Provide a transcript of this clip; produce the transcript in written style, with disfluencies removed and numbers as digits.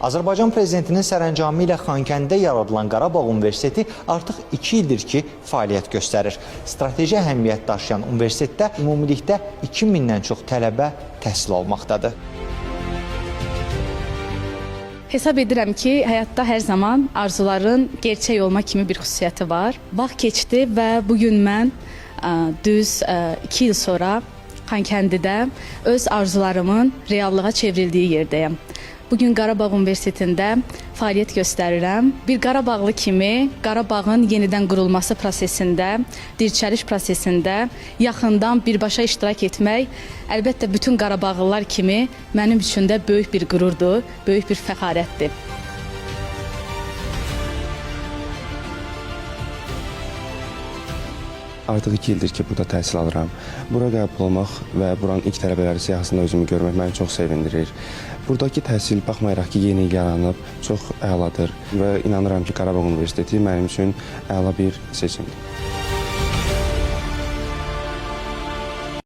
Azərbaycan Prezidentinin sərəncamı ilə Xankəndidə yaradılan Qarabağ Universiteti artıq 2 ildir ki, fəaliyyət göstərir. Strateji əhəmiyyət daşıyan universitetdə ümumilikdə 2000-dən çox tələbə təhsil almaqdadır. Hesab edirəm ki, həyatda hər zaman arzuların gerçək olma kimi bir xüsusiyyəti var. Vaxt keçdi və bugün mən düz 2 il sonra Xankəndidə öz arzularımın reallığa çevrildiyi yerdəyəm. Bugün Qarabağ Universitetində fəaliyyət göstərirəm. Bir Qarabağlı kimi Qarabağın yenidən qurulması prosesində, dirçəliş prosesində yaxından birbaşa iştirak etmək əlbəttə bütün Qarabağlılar kimi mənim üçün də böyük bir qürurdur, böyük bir fəxarətdir. Artıq 2 ildir ki, burada təhsil alıram. Bura qəbul olmaq və buranın ilk tələbələri siyahısında özümü görmək məni çox sevindirir. Buradakı təhsil baxmayaraq ki, yeni yaranıb, çox əladır və inanıram ki, Qarabağ Universiteti mənim üçün əla bir seçimdir.